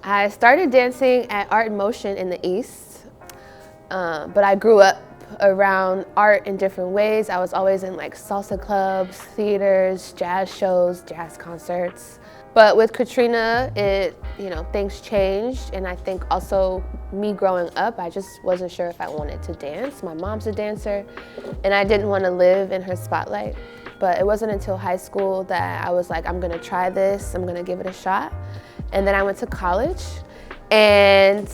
I started dancing at Art in Motion in the East, but I grew up around art in different ways. I was always in like salsa clubs, theaters, jazz shows, jazz concerts. But with Katrina, things changed, and I think also me growing up, I just wasn't sure if I wanted to dance. My mom's a dancer, and I didn't want to live in her spotlight. But it wasn't until high school that I was like, I'm gonna try this, I'm gonna give it a shot. And then I went to college, and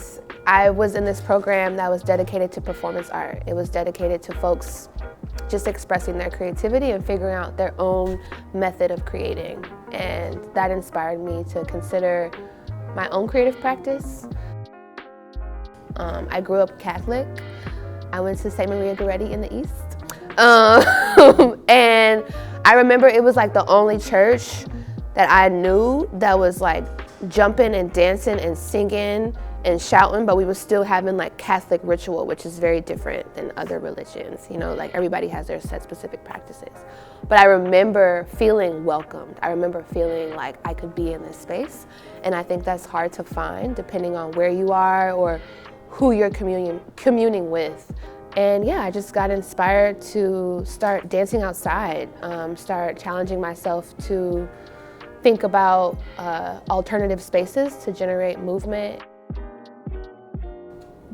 I was in this program that was dedicated to performance art. It was dedicated to folks just expressing their creativity and figuring out their own method of creating. And that inspired me to consider my own creative practice. I grew up Catholic. I went to St. Maria Goretti in the East. And I remember it was like the only church that I knew that was like jumping and dancing and singing and shouting, but we were still having like Catholic ritual, which is very different than other religions. Like everybody has their set specific practices. But I remember feeling welcomed. I remember feeling like I could be in this space. And I think that's hard to find depending on where you are or who you're communing with. And yeah, I just got inspired to start dancing outside, start challenging myself to think about alternative spaces to generate movement.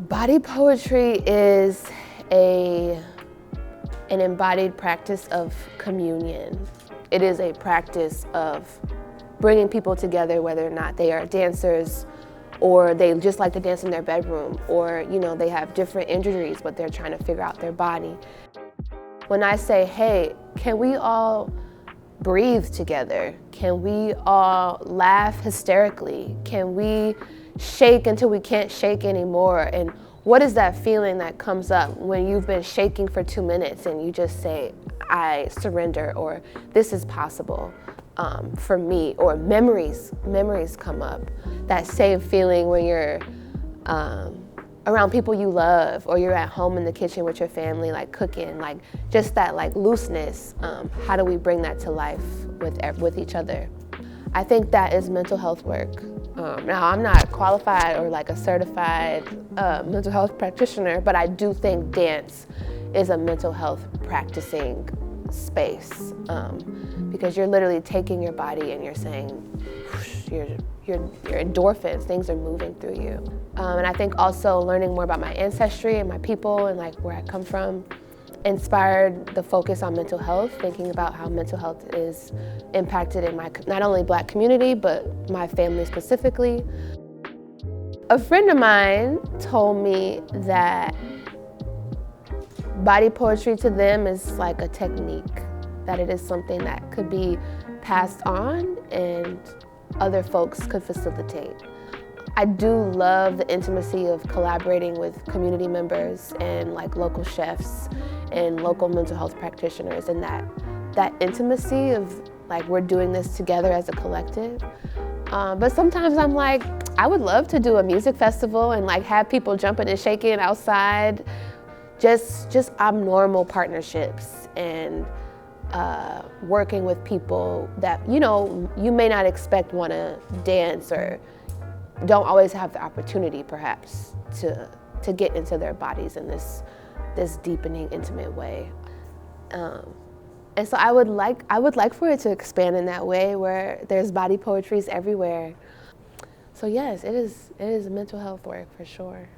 Body poetry is an embodied practice of communion. It is a practice of bringing people together, whether or not they are dancers or they just like to dance in their bedroom, or they have different injuries but they're trying to figure out their body. When I say, hey, can we all breathe together? Can we all laugh hysterically? Can we shake until we can't shake anymore? And what is that feeling that comes up when you've been shaking for 2 minutes and you just say, I surrender, or this is possible for me, or memories come up. That same feeling when you're around people you love, or you're at home in the kitchen with your family, like cooking, like just that like looseness. How do we bring that to life with each other? I think that is mental health work. Now, I'm not qualified or like a certified mental health practitioner, but I do think dance is a mental health practicing space, because you're literally taking your body and you're saying, whoosh, your endorphins, things are moving through you. And I think also learning more about my ancestry and my people and like where I come from inspired the focus on mental health, thinking about how mental health is impacted in my not only Black community, but my family specifically. A friend of mine told me that body poetry to them is like a technique, that it is something that could be passed on and other folks could facilitate. I do love the intimacy of collaborating with community members and like local chefs and local mental health practitioners, and that intimacy of like we're doing this together as a collective. But sometimes I'm like, I would love to do a music festival and like have people jumping and shaking outside. Just abnormal partnerships and working with people that you may not expect want to dance or don't always have the opportunity perhaps to get into their bodies in this deepening, intimate way. And so I would like for it to expand in that way, where there's body poetries everywhere. So yes, it is mental health work for sure.